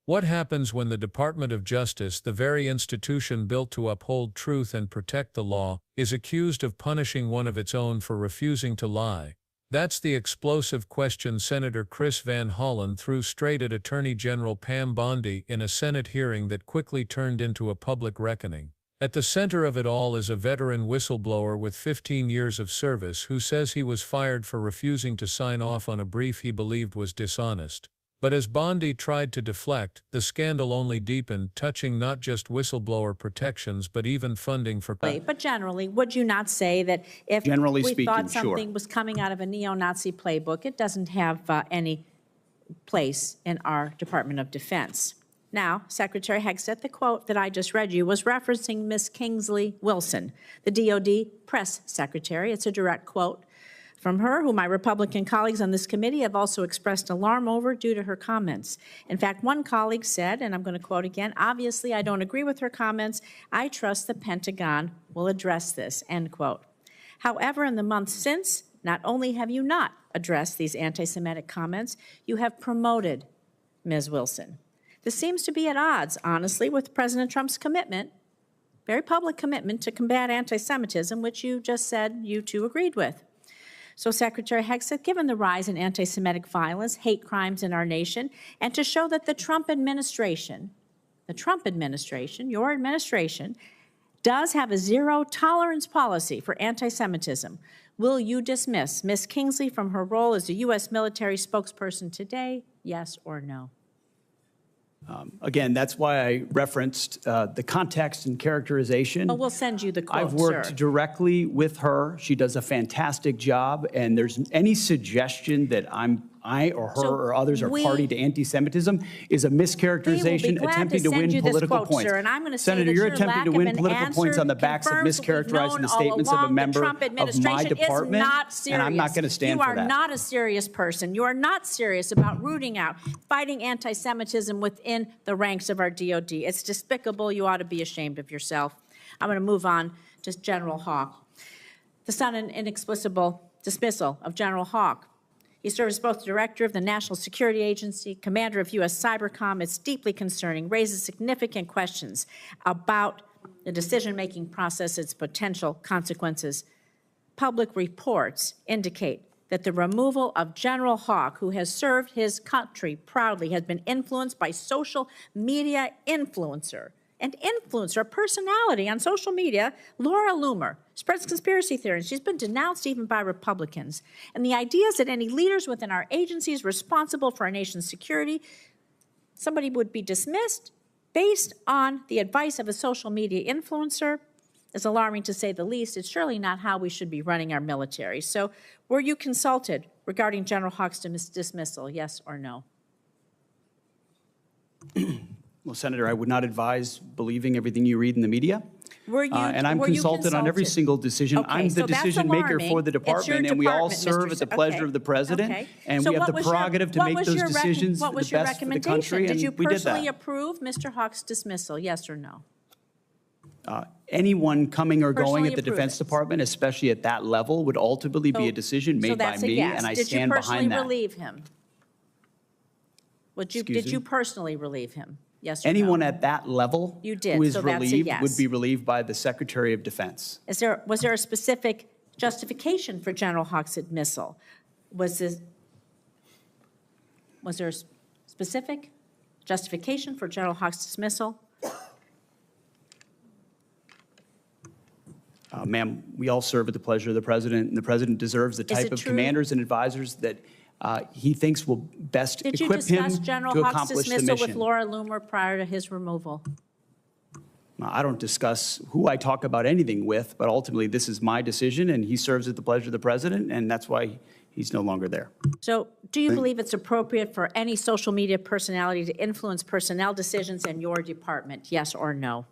What happens when the Department of Justice, the very institution built to uphold truth and protect the law, is accused of punishing one of its own for refusing to lie? That's the explosive question Senator Chris Van Hollen threw straight at Attorney General Pam Bondi in a Senate hearing that quickly turned into a public reckoning. At the center of it all is a veteran whistleblower with 15 years of service who says he was fired for refusing to sign off on a brief he believed was dishonest. But as Bondi tried to deflect, the scandal only deepened, touching not just whistleblower protections but even funding for... But generally, would you not say that if we thought something was coming out of a neo-Nazi playbook, it doesn't have any place in our Department of Defense? Now, Secretary Hegseth, the quote that I just read you was referencing Ms. Kingsley Wilson, the DOD press secretary. It's a direct quote from her, who my Republican colleagues on this committee have also expressed alarm over due to her comments. In fact, one colleague said, and I'm going to quote again, "Obviously, I don't agree with her comments. I trust the Pentagon will address this," end quote. However, in the months since, not only have you not addressed these anti-Semitic comments, you have promoted Ms. Wilson. This seems to be at odds, honestly, with President Trump's commitment, very public commitment to combat anti-Semitism, which you just said you too agreed with. So, Secretary Hegseth, given the rise in anti-Semitic violence, hate crimes in our nation, and to show that the Trump administration, your administration, does have a zero-tolerance policy for anti-Semitism, will you dismiss Ms. Kingsley from her role as a U.S. military spokesperson today, yes or no? Again, that's why I referenced the context and characterization. Oh, we'll send you the quote, I've worked directly with her. She does a fantastic job, and there's any suggestion that I or her or others are party to anti-Semitism is a mischaracterization attempting to win political points. Sir, and I'm going to say Senator, you're attempting to win political points on the backs of mischaracterizing the statements of a member of my department, and I'm not going to stand for that. You are not a serious person. You are not serious about rooting out, fighting anti-Semitism within the ranks of our DOD. It's despicable. You ought to be ashamed of yourself. I'm going to move on to General Hawk. The sudden inexplicable dismissal of General Hawk. He serves both Director of the National Security Agency, Commander of U.S. Cybercom. It's deeply concerning, raises significant questions about the decision-making process, its potential consequences. Public reports indicate that the removal of General Hawk, who has served his country proudly, has been influenced by social media influencer, a personality on social media, Laura Loomer, spreads conspiracy theories. She's been denounced even by Republicans. And the idea is that any leaders within our agencies responsible for our nation's security, somebody would be dismissed based on the advice of a social media influencer is alarming, to say the least. It's surely not how we should be running our military. So were you consulted regarding General Hawk's dismissal, yes or no? Well, Senator, I would not advise believing everything you read in the media. And I'm consulted on every single decision. Okay, I'm the decision maker for the department, and we all serve at the pleasure of the president. And so we have the prerogative to make those decisions the best for the country, and Did you we did personally that. approve Mr. Hawk's dismissal, yes or no? Anyone coming or going at the approve Defense it. Department, especially at that level, would ultimately be a decision made by me, and I stand behind that. Did you personally relieve him? Did you me? personally relieve him? Yes or Anyone no? at that level You did, who is so that's a relieved yes. would be relieved by the Secretary of Defense. Was there a specific justification for General Hawk's dismissal? Was there a specific justification for General Hawk's dismissal? Ma'am, we all serve at the pleasure of the president, and the president deserves the type of commanders and advisors that he thinks will best equip him to accomplish the mission. Did you discuss General Hawk's dismissal with Laura Loomer prior to his removal? I don't discuss who I talk about anything with, but ultimately this is my decision, and he serves at the pleasure of the president, and that's why he's no longer there. So do you believe it's appropriate for any social media personality to influence personnel decisions in your department, yes or no?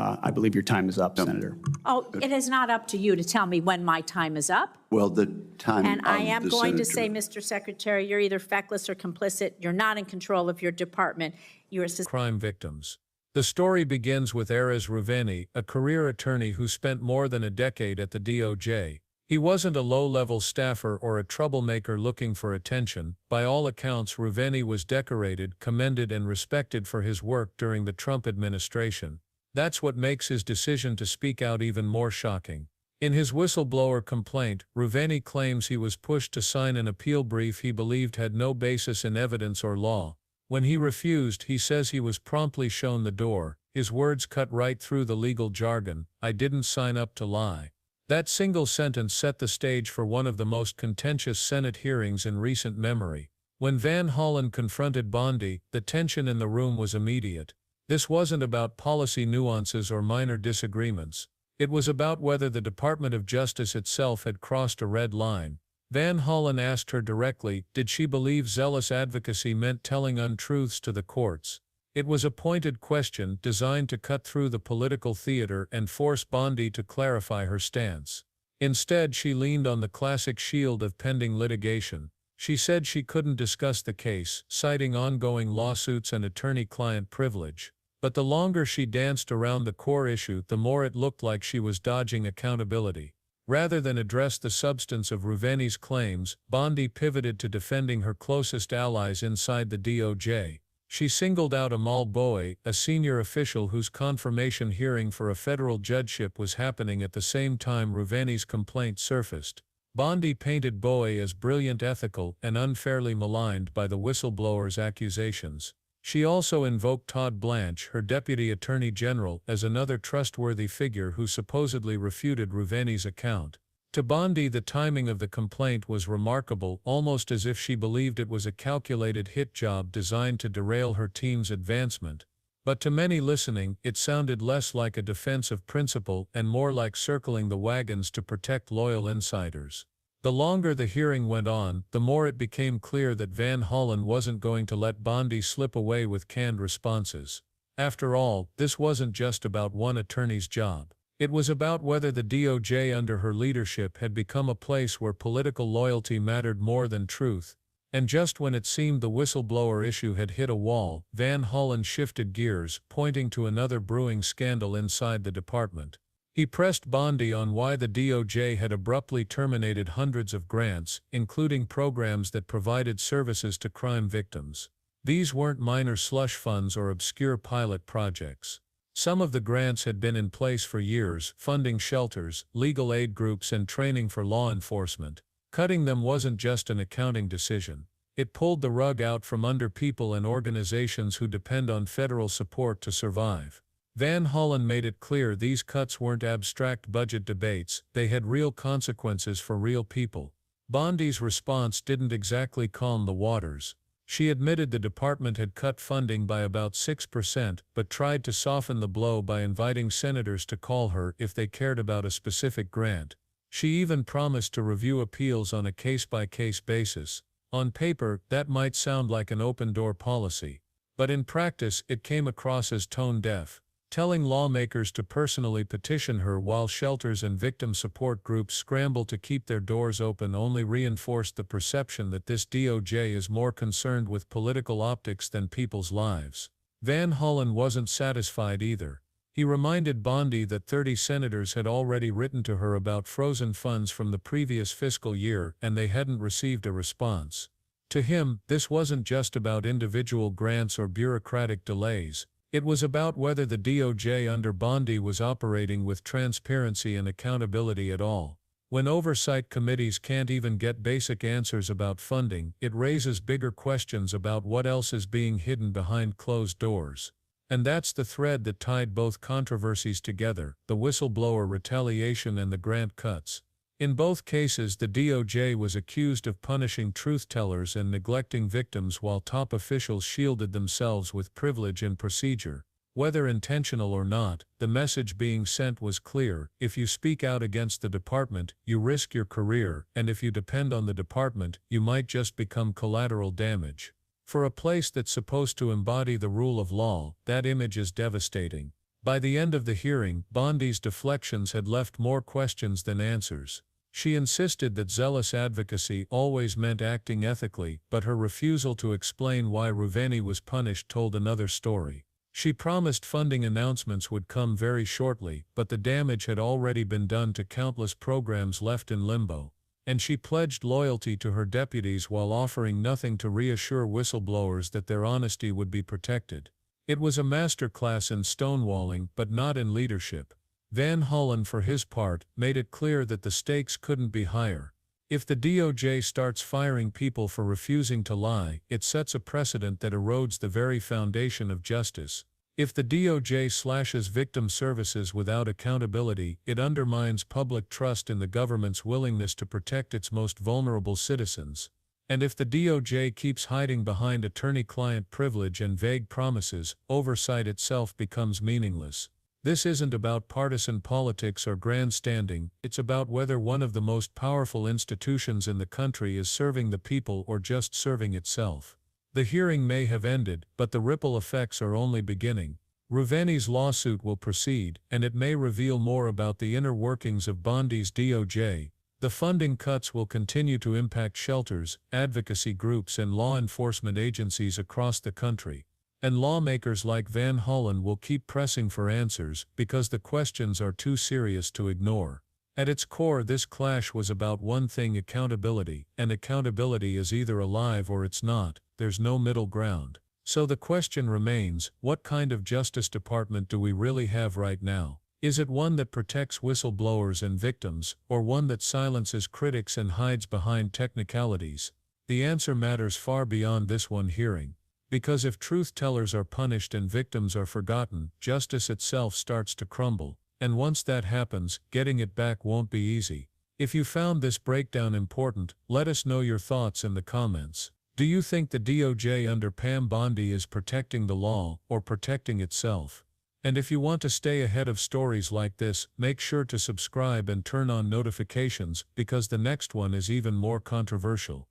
I believe your time is up, Senator. Oh, it is not up to you to tell me when my time is up. Well, the time And I am the going to senator. say, Mr. Secretary, you're either feckless or complicit. You're not in control of your department. You're a crime victims. The story begins with Erez Ruveni, a career attorney who spent more than a decade at the DOJ. He wasn't a low-level staffer or a troublemaker looking for attention. By all accounts, Rouveni was decorated, commended, and respected for his work during the Trump administration. That's what makes his decision to speak out even more shocking. In his whistleblower complaint, Rouveni claims he was pushed to sign an appeal brief he believed had no basis in evidence or law. When he refused, he says he was promptly shown the door. His words cut right through the legal jargon. "I didn't sign up to lie." That single sentence set the stage for one of the most contentious Senate hearings in recent memory. When Van Hollen confronted Bondi, the tension in the room was immediate. This wasn't about policy nuances or minor disagreements. It was about whether the Department of Justice itself had crossed a red line. Van Hollen asked her directly, did she believe zealous advocacy meant telling untruths to the courts? It was a pointed question designed to cut through the political theater and force Bondi to clarify her stance. Instead, she leaned on the classic shield of pending litigation. She said she couldn't discuss the case, citing ongoing lawsuits and attorney-client privilege. But the longer she danced around the core issue, the more it looked like she was dodging accountability. Rather than address the substance of Rouveni's claims, Bondi pivoted to defending her closest allies inside the DOJ. She singled out Amal Bowe, a senior official whose confirmation hearing for a federal judgeship was happening at the same time Rouveni's complaint surfaced. Bondi painted Bowe as brilliant, ethical, and unfairly maligned by the whistleblower's accusations. She also invoked Todd Blanche, her deputy attorney general, as another trustworthy figure who supposedly refuted Rouveni's account. To Bondi, the timing of the complaint was remarkable, almost as if she believed it was a calculated hit job designed to derail her team's advancement. But to many listening, it sounded less like a defense of principle and more like circling the wagons to protect loyal insiders. The longer the hearing went on, the more it became clear that Van Hollen wasn't going to let Bondi slip away with canned responses. After all, this wasn't just about one attorney's job. It was about whether the DOJ under her leadership had become a place where political loyalty mattered more than truth. And just when it seemed the whistleblower issue had hit a wall, Van Hollen shifted gears, pointing to another brewing scandal inside the department. He pressed Bondi on why the DOJ had abruptly terminated hundreds of grants, including programs that provided services to crime victims. These weren't minor slush funds or obscure pilot projects. Some of the grants had been in place for years, funding shelters, legal aid groups, and training for law enforcement. Cutting them wasn't just an accounting decision. It pulled the rug out from under people and organizations who depend on federal support to survive. Van Hollen made it clear these cuts weren't abstract budget debates, they had real consequences for real people. Bondi's response didn't exactly calm the waters. She admitted the department had cut funding by about 6%, but tried to soften the blow by inviting senators to call her if they cared about a specific grant. She even promised to review appeals on a case-by-case basis. On paper, that might sound like an open-door policy. But in practice, it came across as tone-deaf. Telling lawmakers to personally petition her while shelters and victim support groups scramble to keep their doors open only reinforced the perception that this DOJ is more concerned with political optics than people's lives. Van Hollen wasn't satisfied either. He reminded Bondi that 30 senators had already written to her about frozen funds from the previous fiscal year and they hadn't received a response. To him, this wasn't just about individual grants or bureaucratic delays. It was about whether the DOJ under Bondi was operating with transparency and accountability at all. When oversight committees can't even get basic answers about funding, it raises bigger questions about what else is being hidden behind closed doors. And that's the thread that tied both controversies together, the whistleblower retaliation and the grant cuts. In both cases, the DOJ was accused of punishing truth-tellers and neglecting victims while top officials shielded themselves with privilege and procedure. Whether intentional or not, the message being sent was clear: if you speak out against the department, you risk your career, and if you depend on the department, you might just become collateral damage. For a place that's supposed to embody the rule of law, that image is devastating. By the end of the hearing, Bondi's deflections had left more questions than answers. She insisted that zealous advocacy always meant acting ethically, but her refusal to explain why Rouveni was punished told another story. She promised funding announcements would come very shortly, but the damage had already been done to countless programs left in limbo. And she pledged loyalty to her deputies while offering nothing to reassure whistleblowers that their honesty would be protected. It was a masterclass in stonewalling, but not in leadership. Van Hollen, for his part, made it clear that the stakes couldn't be higher. If the DOJ starts firing people for refusing to lie, it sets a precedent that erodes the very foundation of justice. If the DOJ slashes victim services without accountability, it undermines public trust in the government's willingness to protect its most vulnerable citizens. And if the DOJ keeps hiding behind attorney-client privilege and vague promises, oversight itself becomes meaningless. This isn't about partisan politics or grandstanding, it's about whether one of the most powerful institutions in the country is serving the people or just serving itself. The hearing may have ended, but the ripple effects are only beginning. Ruveni's lawsuit will proceed, and it may reveal more about the inner workings of Bondi's DOJ. The funding cuts will continue to impact shelters, advocacy groups, and law enforcement agencies across the country. And lawmakers like Van Hollen will keep pressing for answers because the questions are too serious to ignore. At its core, this clash was about one thing: accountability, and accountability is either alive or it's not. There's no middle ground. So the question remains, what kind of Justice Department do we really have right now? Is it one that protects whistleblowers and victims, or one that silences critics and hides behind technicalities? The answer matters far beyond this one hearing. Because if truth-tellers are punished and victims are forgotten, justice itself starts to crumble. And once that happens, getting it back won't be easy. If you found this breakdown important, let us know your thoughts in the comments. Do you think the DOJ under Pam Bondi is protecting the law, or protecting itself? And if you want to stay ahead of stories like this, make sure to subscribe and turn on notifications, because the next one is even more controversial.